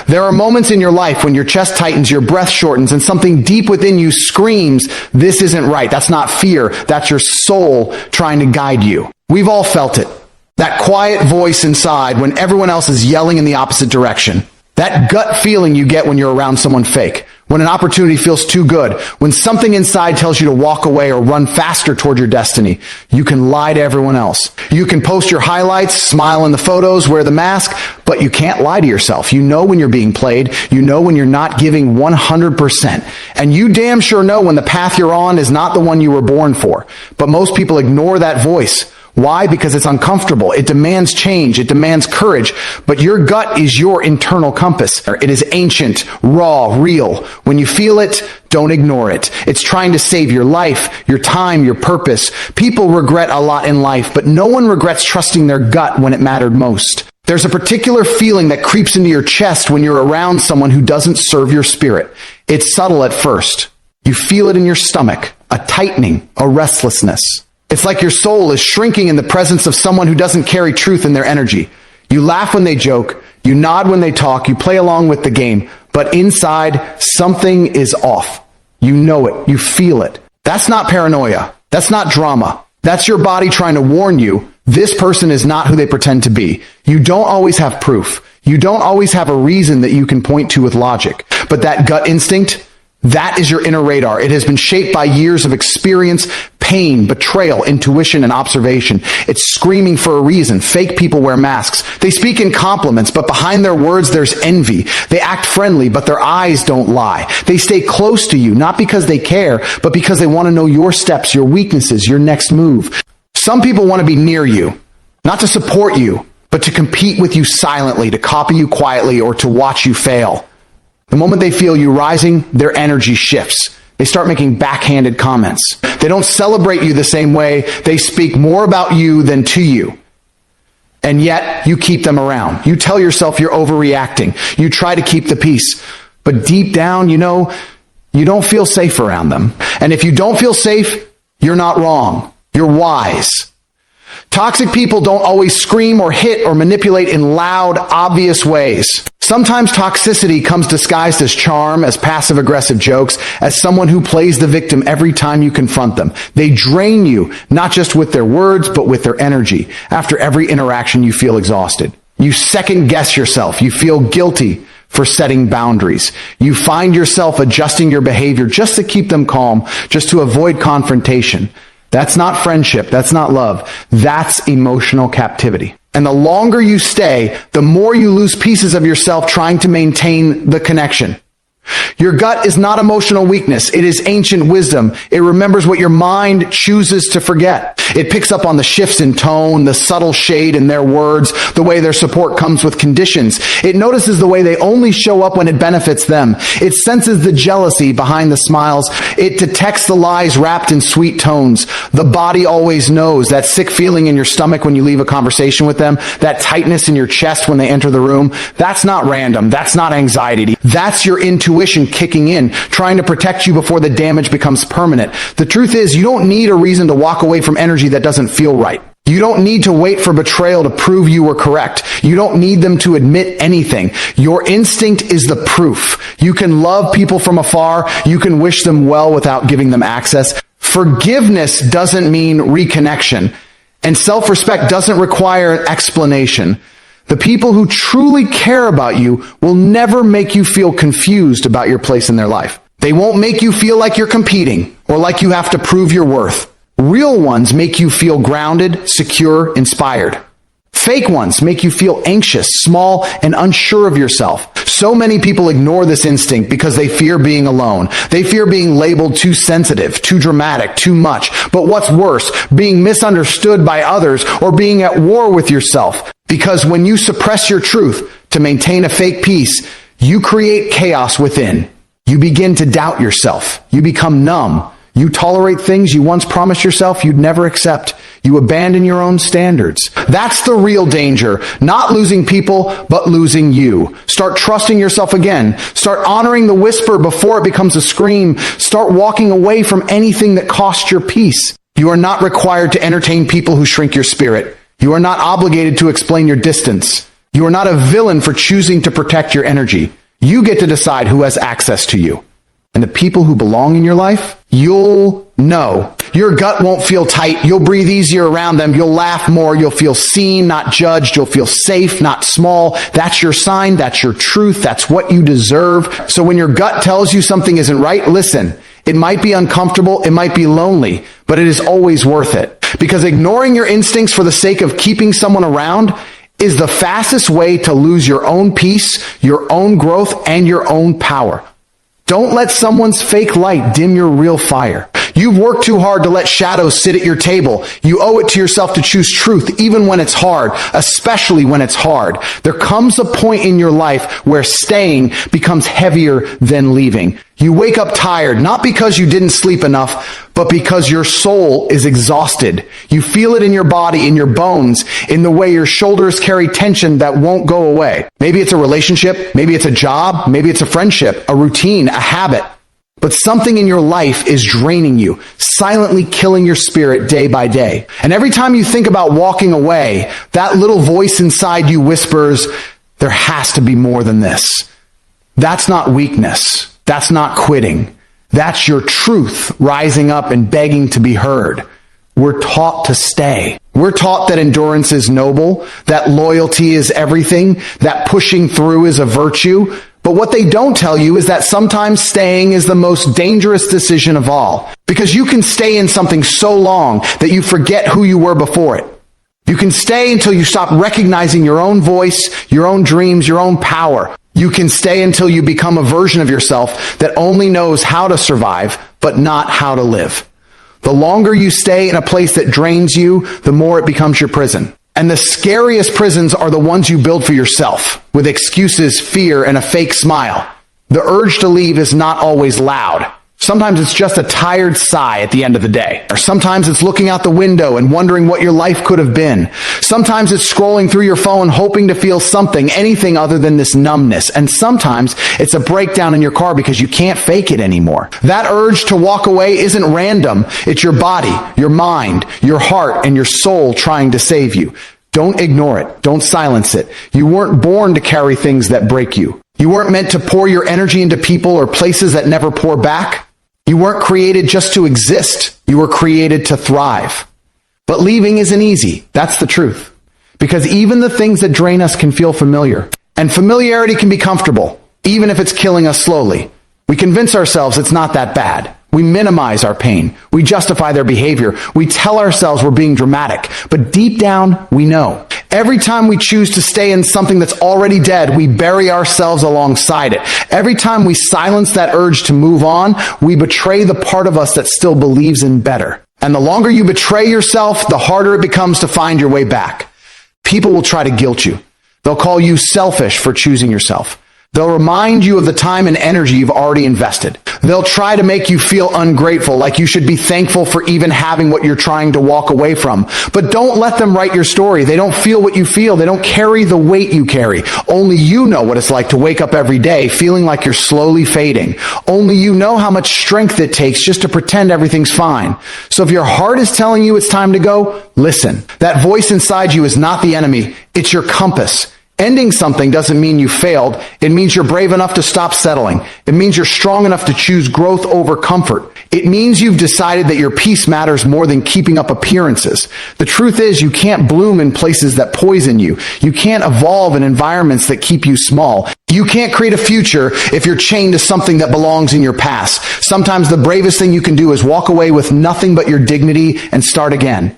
There are moments in your life when your chest tightens, your breath shortens, and something deep within you screams, this isn't right. That's not fear. That's your soul trying to guide you. We've all felt it. That quiet voice inside when everyone else is yelling in the opposite direction. That gut feeling you get when you're around someone fake. When an opportunity feels too good. When something inside tells you to walk away or run faster toward your destiny. You can lie to everyone else. You can post your highlights, smile in the photos, wear the mask, but you can't lie to yourself. You know when you're being played. You know when you're not giving 100%. And you damn sure know when the path you're on is not the one you were born for. But most people ignore that voice. Why? Because it's uncomfortable. It demands change. It demands courage. But your gut is your internal compass. It is ancient, raw, real. When you feel it, don't ignore it. It's trying to save your life, your time, your purpose. People regret a lot in life, but no one regrets trusting their gut when it mattered most. There's a particular feeling that creeps into your chest when you're around someone who doesn't serve your spirit. It's subtle at first. You feel it in your stomach, a tightening, a restlessness. It's like your soul is shrinking in the presence of someone who doesn't carry truth in their energy. You laugh when they joke, you nod when they talk, you play along with the game, but inside, something is off. You know it, you feel it. That's not paranoia. That's not drama. That's your body trying to warn you, this person is not who they pretend to be. You don't always have proof. You don't always have a reason that you can point to with logic. But that gut instinct, that is your inner radar. It has been shaped by years of experience, pain, betrayal, intuition, and observation. It's screaming for a reason. Fake people wear masks. They speak in compliments, but behind their words there's envy. They act friendly, but their eyes don't lie. They stay close to you, not because they care, but because they want to know your steps, your weaknesses, your next move. Some people want to be near you, not to support you, but to compete with you silently, to copy you quietly, or to watch you fail. The moment they feel you rising, their energy shifts. They start making backhanded comments. They don't celebrate you the same way. They speak more about you than to you. And yet, you keep them around. You tell yourself you're overreacting. You try to keep the peace. But deep down, you know, you don't feel safe around them. And if you don't feel safe, you're not wrong. You're wise. Toxic people don't always scream or hit or manipulate in loud, obvious ways. Sometimes toxicity comes disguised as charm, as passive-aggressive jokes, as someone who plays the victim every time you confront them. They drain you, not just with their words, but with their energy. After every interaction, you feel exhausted. You second-guess yourself. You feel guilty for setting boundaries. You find yourself adjusting your behavior just to keep them calm, just to avoid confrontation. That's not friendship. That's not love. That's emotional captivity. And the longer you stay, the more you lose pieces of yourself trying to maintain the connection. Your gut is not emotional weakness. It is ancient wisdom. It remembers what your mind chooses to forget. It picks up on the shifts in tone, the subtle shade in their words, the way their support comes with conditions. It notices the way they only show up when it benefits them. It senses the jealousy behind the smiles. It detects the lies wrapped in sweet tones. The body always knows that sick feeling in your stomach when you leave a conversation with them, that tightness in your chest when they enter the room. That's not random. That's not anxiety. That's your intuition kicking in, trying to protect you before the damage becomes permanent. The truth is, you don't need a reason to walk away from energy that doesn't feel right. You don't need to wait for betrayal to prove you were correct. You don't need them to admit anything. Your instinct is the proof. You can love people from afar. You can wish them well without giving them access. Forgiveness doesn't mean reconnection, and self-respect doesn't require an explanation. The people who truly care about you will never make you feel confused about your place in their life. They won't make you feel like you're competing or like you have to prove your worth. Real ones make you feel grounded, secure, inspired. Fake ones make you feel anxious, small, and unsure of yourself. So many people ignore this instinct because they fear being alone. They fear being labeled too sensitive, too dramatic, too much. But what's worse, being misunderstood by others or being at war with yourself. Because when you suppress your truth to maintain a fake peace, you create chaos within. You begin to doubt yourself. You become numb. You tolerate things you once promised yourself you'd never accept. You abandon your own standards. That's the real danger. Not losing people, but losing you. Start trusting yourself again. Start honoring the whisper before it becomes a scream. Start walking away from anything that costs your peace. You are not required to entertain people who shrink your spirit. You are not obligated to explain your distance. You are not a villain for choosing to protect your energy. You get to decide who has access to you. And the people who belong in your life, you'll know. Your gut won't feel tight. You'll breathe easier around them. You'll laugh more. You'll feel seen, not judged. You'll feel safe, not small. That's your sign. That's your truth. That's what you deserve. So when your gut tells you something isn't right, listen. It might be uncomfortable. It might be lonely, but it is always worth it. Because ignoring your instincts for the sake of keeping someone around is the fastest way to lose your own peace, your own growth, and your own power. Don't let someone's fake light dim your real fire. You've worked too hard to let shadows sit at your table. You owe it to yourself to choose truth, even when it's hard, especially when it's hard. There comes a point in your life where staying becomes heavier than leaving. You wake up tired, not because you didn't sleep enough, but because your soul is exhausted. You feel it in your body, in your bones, in the way your shoulders carry tension that won't go away. Maybe it's a relationship, maybe it's a job, maybe it's a friendship, a routine, a habit. But something in your life is draining you, silently killing your spirit day by day. And every time you think about walking away, that little voice inside you whispers, there has to be more than this. That's not weakness. That's not quitting. That's your truth rising up and begging to be heard. We're taught to stay. We're taught that endurance is noble, that loyalty is everything, that pushing through is a virtue. But what they don't tell you is that sometimes staying is the most dangerous decision of all. Because you can stay in something so long that you forget who you were before it. You can stay until you stop recognizing your own voice, your own dreams, your own power. You can stay until you become a version of yourself that only knows how to survive, but not how to live. The longer you stay in a place that drains you, the more it becomes your prison. And the scariest prisons are the ones you build for yourself, with excuses, fear, and a fake smile. The urge to leave is not always loud. Sometimes it's just a tired sigh at the end of the day. Or sometimes it's looking out the window and wondering what your life could have been. Sometimes it's scrolling through your phone hoping to feel something, anything other than this numbness. And sometimes it's a breakdown in your car because you can't fake it anymore. That urge to walk away isn't random. It's your body, your mind, your heart, and your soul trying to save you. Don't ignore it. Don't silence it. You weren't born to carry things that break you. You weren't meant to pour your energy into people or places that never pour back. You weren't created just to exist. You were created to thrive. But leaving isn't easy. That's the truth. Because even the things that drain us can feel familiar. And familiarity can be comfortable, even if it's killing us slowly. We convince ourselves it's not that bad. We minimize our pain. We justify their behavior. We tell ourselves we're being dramatic. But deep down, we know. Every time we choose to stay in something that's already dead, we bury ourselves alongside it. Every time we silence that urge to move on, we betray the part of us that still believes in better. And the longer you betray yourself, the harder it becomes to find your way back. People will try to guilt you. They'll call you selfish for choosing yourself. They'll remind you of the time and energy you've already invested. They'll try to make you feel ungrateful, like you should be thankful for even having what you're trying to walk away from. But don't let them write your story. They don't feel what you feel. They don't carry the weight you carry. Only you know what it's like to wake up every day feeling like you're slowly fading. Only you know how much strength it takes just to pretend everything's fine. So if your heart is telling you it's time to go, listen. That voice inside you is not the enemy. It's your compass. Ending something doesn't mean you failed. It means you're brave enough to stop settling. It means you're strong enough to choose growth over comfort. It means you've decided that your peace matters more than keeping up appearances. The truth is, you can't bloom in places that poison you. You can't evolve in environments that keep you small. You can't create a future if you're chained to something that belongs in your past. Sometimes the bravest thing you can do is walk away with nothing but your dignity and start again.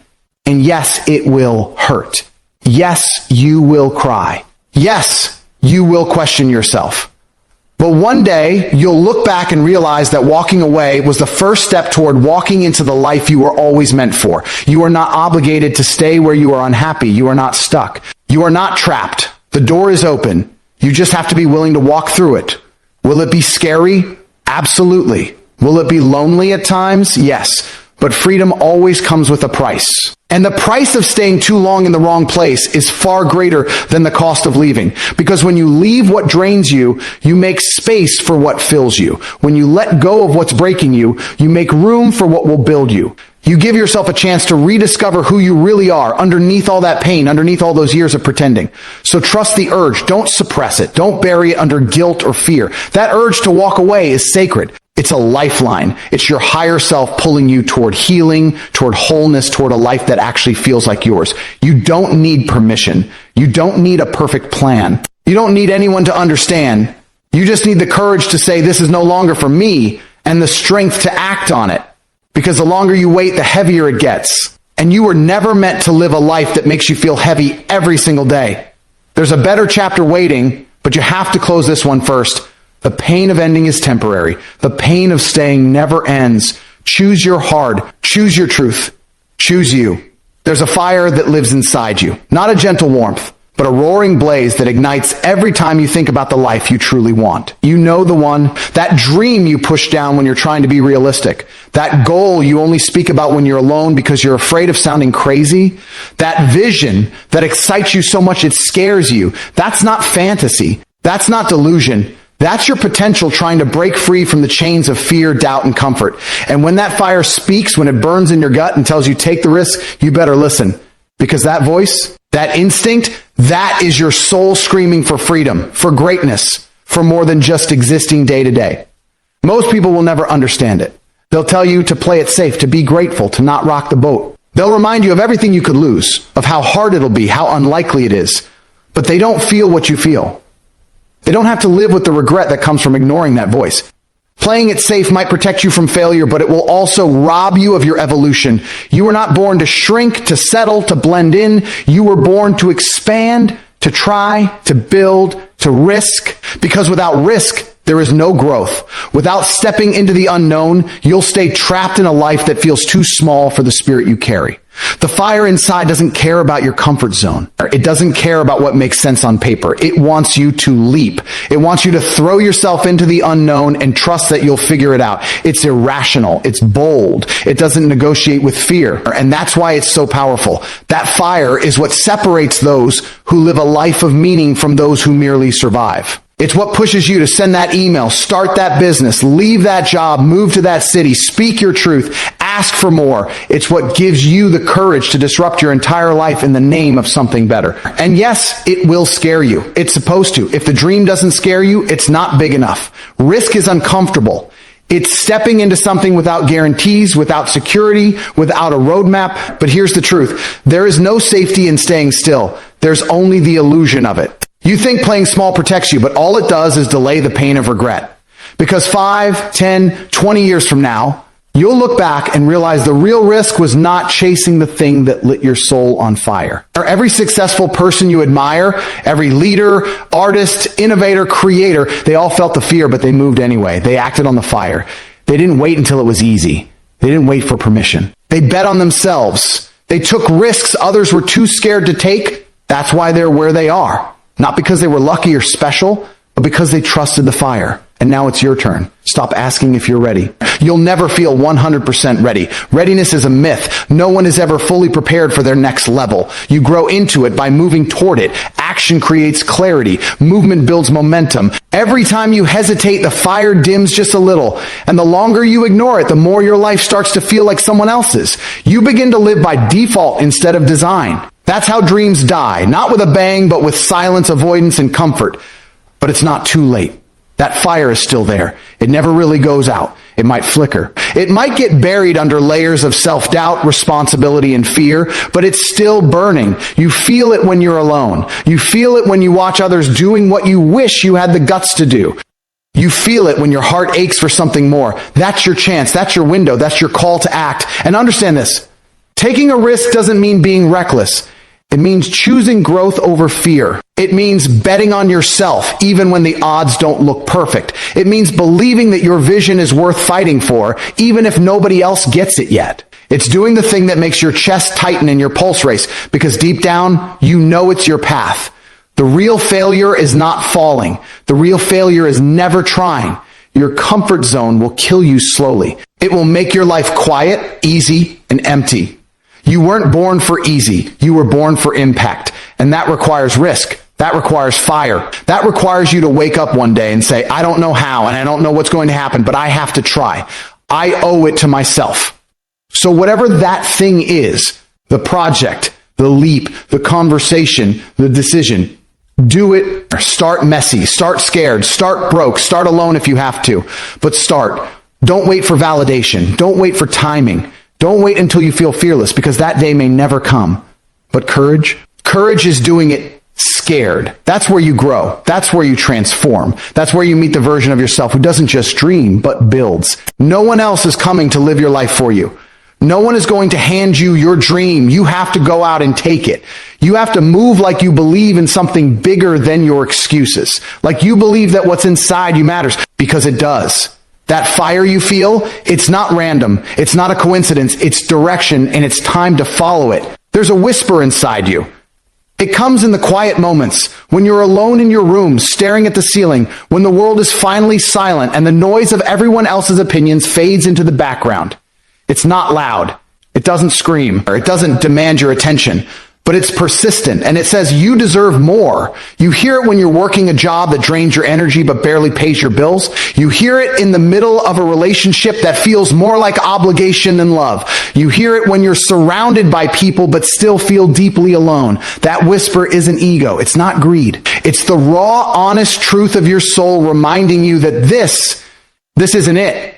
And yes, it will hurt. Yes, you will cry. Yes, you will question yourself. But one day, you'll look back and realize that walking away was the first step toward walking into the life you were always meant for. You are not obligated to stay where you are unhappy. You are not stuck. You are not trapped. The door is open. You just have to be willing to walk through it. Will it be scary? Absolutely. Will it be lonely at times? Yes. But freedom always comes with a price. And the price of staying too long in the wrong place is far greater than the cost of leaving. Because when you leave what drains you, you make space for what fills you. When you let go of what's breaking you, you make room for what will build you. You give yourself a chance to rediscover who you really are underneath all that pain, underneath all those years of pretending. So trust the urge. Don't suppress it. Don't bury it under guilt or fear. That urge to walk away is sacred. It's a lifeline. It's your higher self pulling you toward healing, toward wholeness, toward a life that actually feels like yours. You don't need permission. You don't need a perfect plan. You don't need anyone to understand. You just need the courage to say, this is no longer for me, and the strength to act on it. Because the longer you wait, the heavier it gets. And you were never meant to live a life that makes you feel heavy every single day. There's a better chapter waiting, but you have to close this one first. The pain of ending is temporary. The pain of staying never ends. Choose your heart. Choose your truth. Choose you. There's a fire that lives inside you. Not a gentle warmth, but a roaring blaze that ignites every time you think about the life you truly want. You know the one, that dream you push down when you're trying to be realistic, that goal you only speak about when you're alone because you're afraid of sounding crazy, that vision that excites you so much it scares you. That's not fantasy. That's not delusion. That's your potential trying to break free from the chains of fear, doubt, and comfort. And when that fire speaks, when it burns in your gut and tells you take the risk, you better listen. Because that voice, that instinct, that is your soul screaming for freedom, for greatness, for more than just existing day to day. Most people will never understand it. They'll tell you to play it safe, to be grateful, to not rock the boat. They'll remind you of everything you could lose, of how hard it'll be, how unlikely it is. But they don't feel what you feel. They don't have to live with the regret that comes from ignoring that voice. Playing it safe might protect you from failure, but it will also rob you of your evolution. You were not born to shrink, to settle, to blend in. You were born to expand, to try, to build, to risk. Because without risk, there is no growth. Without stepping into the unknown, you'll stay trapped in a life that feels too small for the spirit you carry. The fire inside doesn't care about your comfort zone. It doesn't care about what makes sense on paper. It wants you to leap. It wants you to throw yourself into the unknown and trust that you'll figure it out. It's irrational. It's bold. It doesn't negotiate with fear. And that's why it's so powerful. That fire is what separates those who live a life of meaning from those who merely survive. It's what pushes you to send that email, start that business, leave that job, move to that city, speak your truth, ask for more. It's what gives you the courage to disrupt your entire life in the name of something better. And yes, it will scare you. It's supposed to. If the dream doesn't scare you, it's not big enough. Risk is uncomfortable. It's stepping into something without guarantees, without security, without a roadmap. But here's the truth. There is no safety in staying still. There's only the illusion of it. You think playing small protects you, but all it does is delay the pain of regret. Because 5, 10, 20 years from now, you'll look back and realize the real risk was not chasing the thing that lit your soul on fire. Or every successful person you admire, every leader, artist, innovator, creator, they all felt the fear, but they moved anyway. They acted on the fire. They didn't wait until it was easy. They didn't wait for permission. They bet on themselves. They took risks others were too scared to take. That's why they're where they are. Not because they were lucky or special, but because they trusted the fire. And now it's your turn. Stop asking if you're ready. You'll never feel 100% ready. Readiness is a myth. No one is ever fully prepared for their next level. You grow into it by moving toward it. Action creates clarity. Movement builds momentum. Every time you hesitate, the fire dims just a little. And the longer you ignore it, the more your life starts to feel like someone else's. You begin to live by default instead of design. That's how dreams die. Not with a bang, but with silence, avoidance, and comfort. But it's not too late. That fire is still there. It never really goes out. It might flicker. It might get buried under layers of self-doubt, responsibility, and fear, but it's still burning. You feel it when you're alone. You feel it when you watch others doing what you wish you had the guts to do. You feel it when your heart aches for something more. That's your chance. That's your window. That's your call to act. And understand this. Taking a risk doesn't mean being reckless. It means choosing growth over fear. It means betting on yourself, even when the odds don't look perfect. It means believing that your vision is worth fighting for, even if nobody else gets it yet. It's doing the thing that makes your chest tighten and your pulse race, because deep down, you know it's your path. The real failure is not falling. The real failure is never trying. Your comfort zone will kill you slowly. It will make your life quiet, easy, and empty. You weren't born for easy. You were born for impact. And that requires risk. That requires fire. That requires you to wake up one day and say, I don't know how, and I don't know what's going to happen, but I have to try. I owe it to myself. So whatever that thing is, the project, the leap, the conversation, the decision, do it. Start messy, start scared, start broke, start alone if you have to, but start. Don't wait for validation. Don't wait for timing. Don't wait until you feel fearless, because that day may never come. But courage is doing it scared. That's where you grow. That's where you transform. That's where you meet the version of yourself who doesn't just dream, but builds. No one else is coming to live your life for you. No one is going to hand you your dream. You have to go out and take it. You have to move like you believe in something bigger than your excuses. Like you believe that what's inside you matters, because it does. That fire you feel, it's not random. It's not a coincidence. It's direction, and it's time to follow it. There's a whisper inside you. It comes in the quiet moments, when you're alone in your room, staring at the ceiling, when the world is finally silent and the noise of everyone else's opinions fades into the background. It's not loud. It doesn't scream, or it doesn't demand your attention, but it's persistent, and it says you deserve more. You hear it when you're working a job that drains your energy but barely pays your bills. You hear it in the middle of a relationship that feels more like obligation than love. You hear it when you're surrounded by people but still feel deeply alone. That whisper isn't ego. It's not greed. It's the raw, honest truth of your soul reminding you that this isn't it.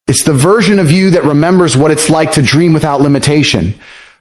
It's the version of you that remembers what it's like to dream without limitation.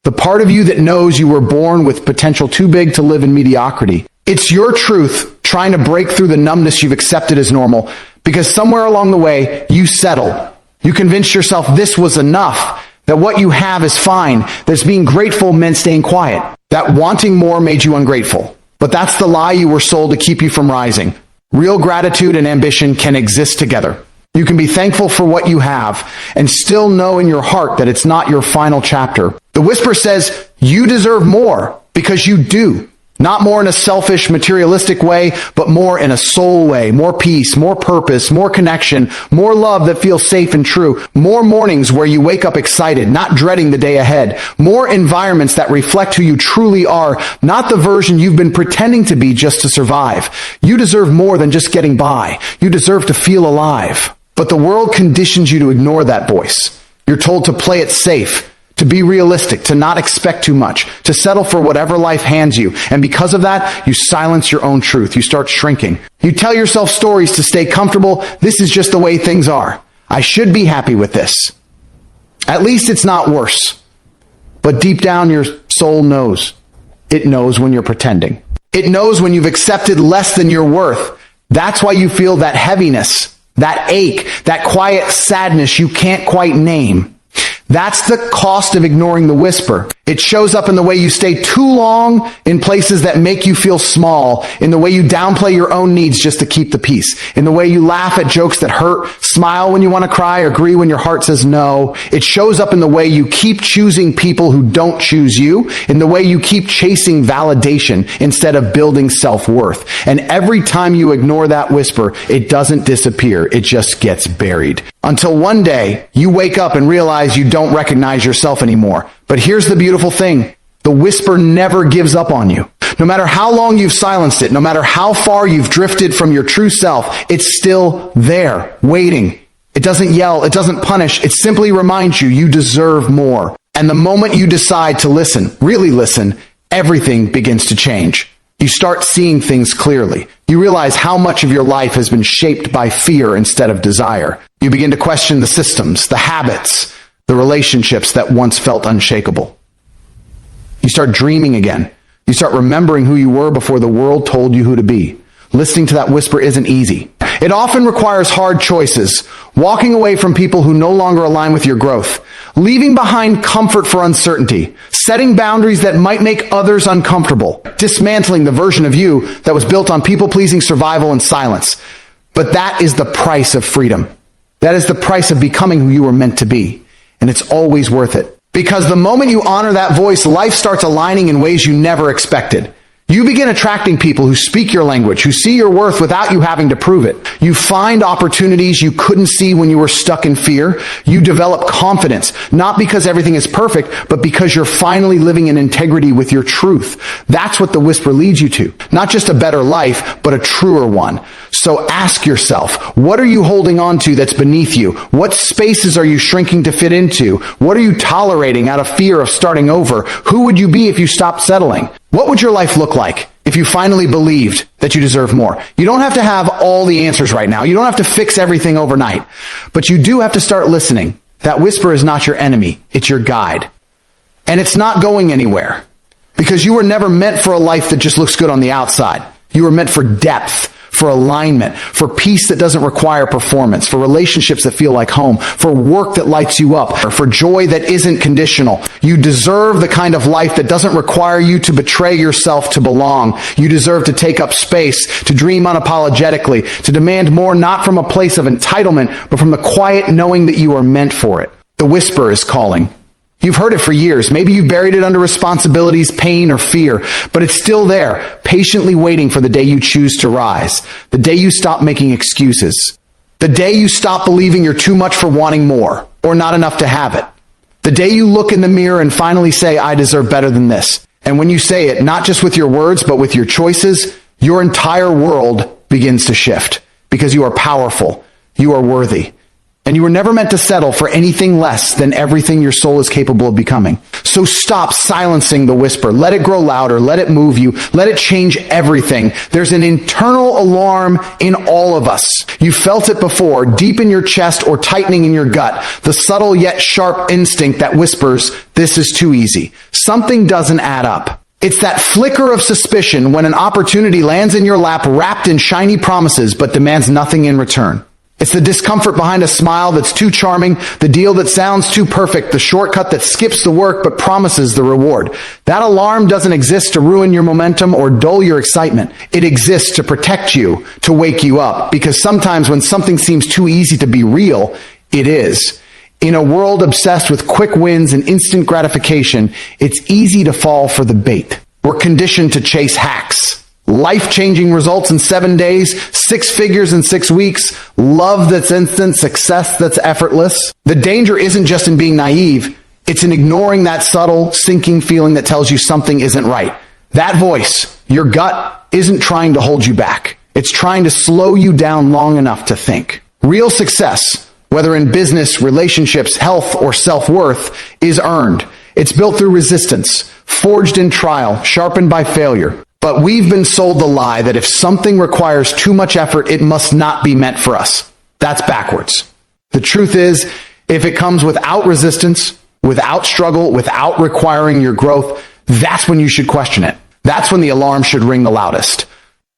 The part of you that knows you were born with potential too big to live in mediocrity. It's your truth trying to break through the numbness you've accepted as normal, because somewhere along the way, you settled. You convinced yourself this was enough, that what you have is fine, that being grateful meant staying quiet, that wanting more made you ungrateful. But that's the lie you were sold to keep you from rising. Real gratitude and ambition can exist together. You can be thankful for what you have and still know in your heart that it's not your final chapter. The whisper says you deserve more, because you do. Not more in a selfish, materialistic way, but more in a soul way. More peace, more purpose, more connection, more love that feels safe and true. More mornings where you wake up excited, not dreading the day ahead. More environments that reflect who you truly are, not the version you've been pretending to be just to survive. You deserve more than just getting by. You deserve to feel alive. But the world conditions you to ignore that voice. You're told to play it safe, to be realistic, to not expect too much, to settle for whatever life hands you. And because of that, you silence your own truth. You start shrinking. You tell yourself stories to stay comfortable. This is just the way things are. I should be happy with this. At least it's not worse. But deep down, your soul knows. It knows when you're pretending. It knows when you've accepted less than your worth. That's why you feel that heaviness, that ache, that quiet sadness you can't quite name. That's the cost of ignoring the whisper. It shows up in the way you stay too long in places that make you feel small, in the way you downplay your own needs just to keep the peace, in the way you laugh at jokes that hurt, smile when you want to cry, agree when your heart says no. It shows up in the way you keep choosing people who don't choose you, in the way you keep chasing validation instead of building self-worth. And every time you ignore that whisper, it doesn't disappear. It just gets buried. Until one day, you wake up and realize you don't recognize yourself anymore. But here's the beautiful thing. The whisper never gives up on you. No matter how long you've silenced it, no matter how far you've drifted from your true self, it's still there, waiting. It doesn't yell, it doesn't punish, it simply reminds you you deserve more. And the moment you decide to listen, really listen, everything begins to change. You start seeing things clearly. You realize how much of your life has been shaped by fear instead of desire. You begin to question the systems, the habits, the relationships that once felt unshakable. You start dreaming again. You start remembering who you were before the world told you who to be. Listening to that whisper isn't easy. It often requires hard choices, walking away from people who no longer align with your growth, leaving behind comfort for uncertainty, setting boundaries that might make others uncomfortable, dismantling the version of you that was built on people-pleasing, survival, and silence. But that is the price of freedom. That is the price of becoming who you were meant to be. And it's always worth it. Because the moment you honor that voice, life starts aligning in ways you never expected. You begin attracting people who speak your language, who see your worth without you having to prove it. You find opportunities you couldn't see when you were stuck in fear. You develop confidence, not because everything is perfect, but because you're finally living in integrity with your truth. That's what the whisper leads you to. Not just a better life, but a truer one. So ask yourself, what are you holding on to that's beneath you? What spaces are you shrinking to fit into? What are you tolerating out of fear of starting over? Who would you be if you stopped settling? What would your life look like if you finally believed that you deserve more? You don't have to have all the answers right now. You don't have to fix everything overnight, but you do have to start listening. That whisper is not your enemy. It's your guide. And it's not going anywhere because you were never meant for a life that just looks good on the outside. You were meant for depth, for alignment, for peace that doesn't require performance, for relationships that feel like home, for work that lights you up, or for joy that isn't conditional. You deserve the kind of life that doesn't require you to betray yourself to belong. You deserve to take up space, to dream unapologetically, to demand more not from a place of entitlement, but from the quiet knowing that you are meant for it. The whisper is calling. You've heard it for years. Maybe you buried it under responsibilities, pain, or fear, but it's still there, patiently waiting for the day you choose to rise, the day you stop making excuses, the day you stop believing you're too much for wanting more or not enough to have it, the day you look in the mirror and finally say, I deserve better than this. And when you say it, not just with your words, but with your choices, your entire world begins to shift because you are powerful, you are worthy. And you were never meant to settle for anything less than everything your soul is capable of becoming. So stop silencing the whisper. Let it grow louder. Let it move you. Let it change everything. There's an internal alarm in all of us. You felt it before, deep in your chest or tightening in your gut. The subtle yet sharp instinct that whispers, this is too easy. Something doesn't add up. It's that flicker of suspicion when an opportunity lands in your lap wrapped in shiny promises but demands nothing in return. It's the discomfort behind a smile that's too charming, the deal that sounds too perfect, the shortcut that skips the work but promises the reward. That alarm doesn't exist to ruin your momentum or dull your excitement. It exists to protect you, to wake you up, because sometimes when something seems too easy to be real, it is. In a world obsessed with quick wins and instant gratification, it's easy to fall for the bait. We're conditioned to chase hacks. Life-changing results in 7 days, 6 figures in 6 weeks, love that's instant, success that's effortless. The danger isn't just in being naive, it's in ignoring that subtle, sinking feeling that tells you something isn't right. That voice, your gut, isn't trying to hold you back. It's trying to slow you down long enough to think. Real success, whether in business, relationships, health, or self-worth, is earned. It's built through resistance, forged in trial, sharpened by failure. But we've been sold the lie that if something requires too much effort, it must not be meant for us. That's backwards. The truth is, if it comes without resistance, without struggle, without requiring your growth, that's when you should question it. That's when the alarm should ring the loudest.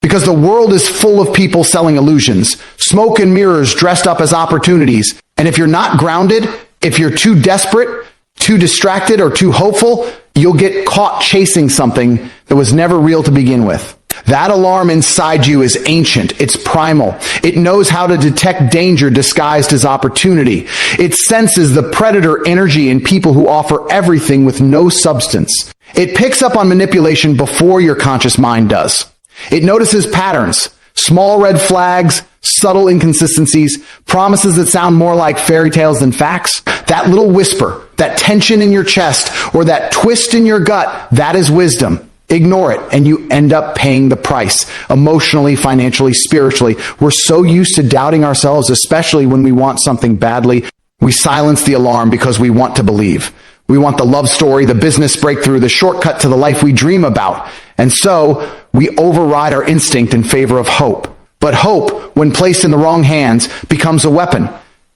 Because the world is full of people selling illusions, smoke and mirrors dressed up as opportunities. And if you're not grounded, if you're too desperate, too distracted, or too hopeful, you'll get caught chasing something that was never real to begin with. That alarm inside you is ancient. It's primal. It knows how to detect danger disguised as opportunity. It senses the predator energy in people who offer everything with no substance. It picks up on manipulation before your conscious mind does. It notices patterns, small red flags, subtle inconsistencies, promises that sound more like fairy tales than facts. That little whisper, that tension in your chest, or that twist in your gut, that is wisdom. Ignore it, and you end up paying the price, emotionally, financially, spiritually. We're so used to doubting ourselves, especially when we want something badly. We silence the alarm because we want to believe. We want the love story, the business breakthrough, the shortcut to the life we dream about. And so we override our instinct in favor of hope. But hope, when placed in the wrong hands, becomes a weapon.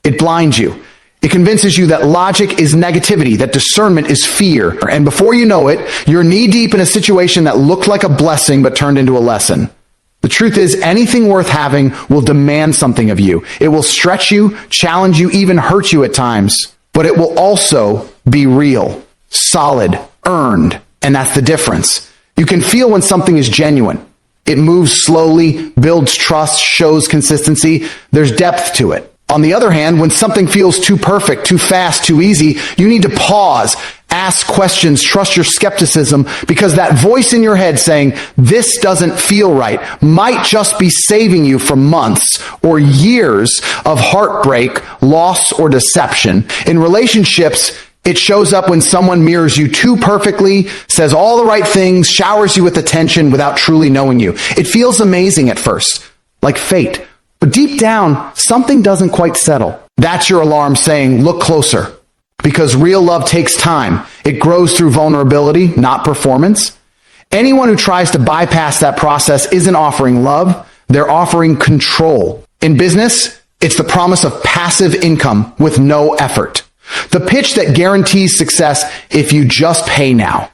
It blinds you. It convinces you that logic is negativity, that discernment is fear. And before you know it, you're knee-deep in a situation that looked like a blessing but turned into a lesson. The truth is, anything worth having will demand something of you. It will stretch you, challenge you, even hurt you at times. But it will also be real, solid, earned. And that's the difference. You can feel when something is genuine. It moves slowly, builds trust, shows consistency. There's depth to it. On the other hand, when something feels too perfect, too fast, too easy, you need to pause, Ask questions, trust your skepticism, because that voice in your head saying, this doesn't feel right, might just be saving you from months or years of heartbreak, loss, or deception. In relationships, it shows up when someone mirrors you too perfectly, says all the right things, showers you with attention without truly knowing you. It feels amazing at first, like fate. But deep down, something doesn't quite settle. That's your alarm saying, look closer. Because real love takes time. It grows through vulnerability, not performance. Anyone who tries to bypass that process isn't offering love, they're offering control. In business, it's the promise of passive income with no effort. The pitch that guarantees success if you just pay now.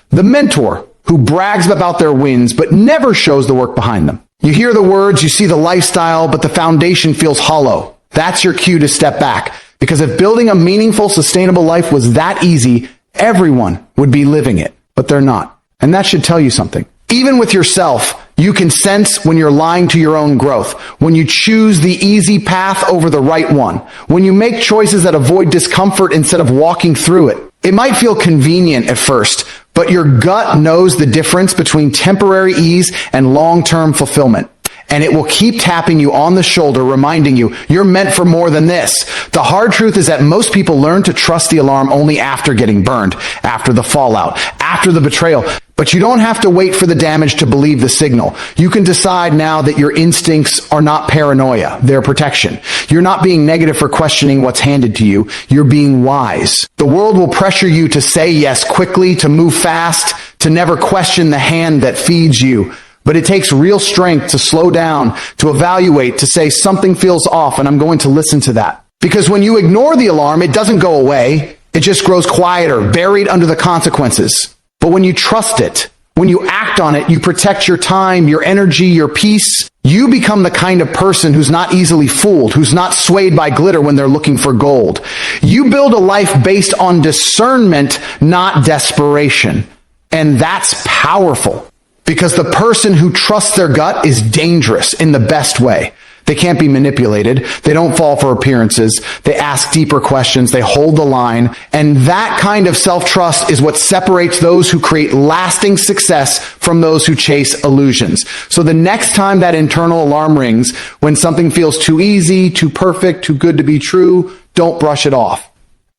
The mentor who brags about their wins but never shows the work behind them. You hear the words, you see the lifestyle, but the foundation feels hollow. That's your cue to step back. Because if building a meaningful, sustainable life was that easy, everyone would be living it. But they're not. And that should tell you something. Even with yourself, you can sense when you're lying to your own growth, when you choose the easy path over the right one, when you make choices that avoid discomfort instead of walking through it. It might feel convenient at first, but your gut knows the difference between temporary ease and long-term fulfillment. And it will keep tapping you on the shoulder, reminding you, you're meant for more than this. The hard truth is that most people learn to trust the alarm only after getting burned, after the fallout, after the betrayal. But you don't have to wait for the damage to believe the signal. You can decide now that your instincts are not paranoia, they're protection. You're not being negative for questioning what's handed to you. You're being wise. The world will pressure you to say yes quickly, to move fast, to never question the hand that feeds you. But it takes real strength to slow down, to evaluate, to say something feels off and I'm going to listen to that. Because when you ignore the alarm, it doesn't go away. It just grows quieter, buried under the consequences. But when you trust it, when you act on it, you protect your time, your energy, your peace. You become the kind of person who's not easily fooled, who's not swayed by glitter when they're looking for gold. You build a life based on discernment, not desperation. And that's powerful. Because the person who trusts their gut is dangerous in the best way. They can't be manipulated. They don't fall for appearances. They ask deeper questions. They hold the line. And that kind of self-trust is what separates those who create lasting success from those who chase illusions. So the next time that internal alarm rings, when something feels too easy, too perfect, too good to be true, don't brush it off.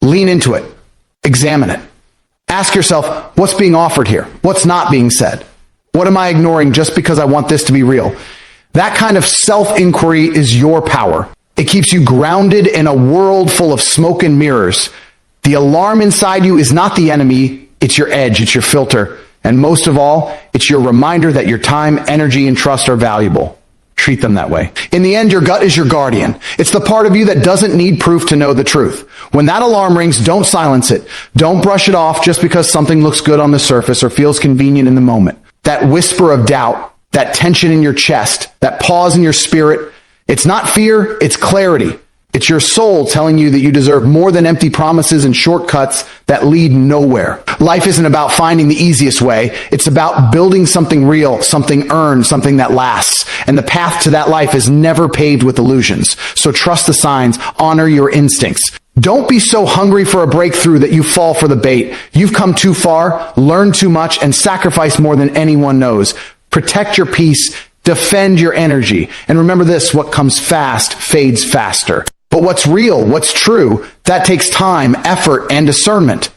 Lean into it. Examine it. Ask yourself, what's being offered here? What's not being said? What am I ignoring just because I want this to be real? That kind of self-inquiry is your power. It keeps you grounded in a world full of smoke and mirrors. The alarm inside you is not the enemy, it's your edge, it's your filter. And most of all, it's your reminder that your time, energy, and trust are valuable. Treat them that way. In the end, your gut is your guardian. It's the part of you that doesn't need proof to know the truth. When that alarm rings, don't silence it. Don't brush it off just because something looks good on the surface or feels convenient in the moment. That whisper of doubt, that tension in your chest, that pause in your spirit, it's not fear, it's clarity. It's your soul telling you that you deserve more than empty promises and shortcuts that lead nowhere. Life isn't about finding the easiest way. It's about building something real, something earned, something that lasts. And the path to that life is never paved with illusions. So trust the signs, honor your instincts. Don't be so hungry for a breakthrough that you fall for the bait. You've come too far, learned too much, and sacrificed more than anyone knows. Protect your peace, defend your energy. And remember this, what comes fast fades faster. But what's real, what's true, that takes time, effort, and discernment.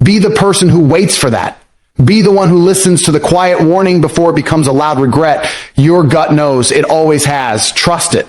Be the person who waits for that. Be the one who listens to the quiet warning before it becomes a loud regret. Your gut knows, it always has. Trust it.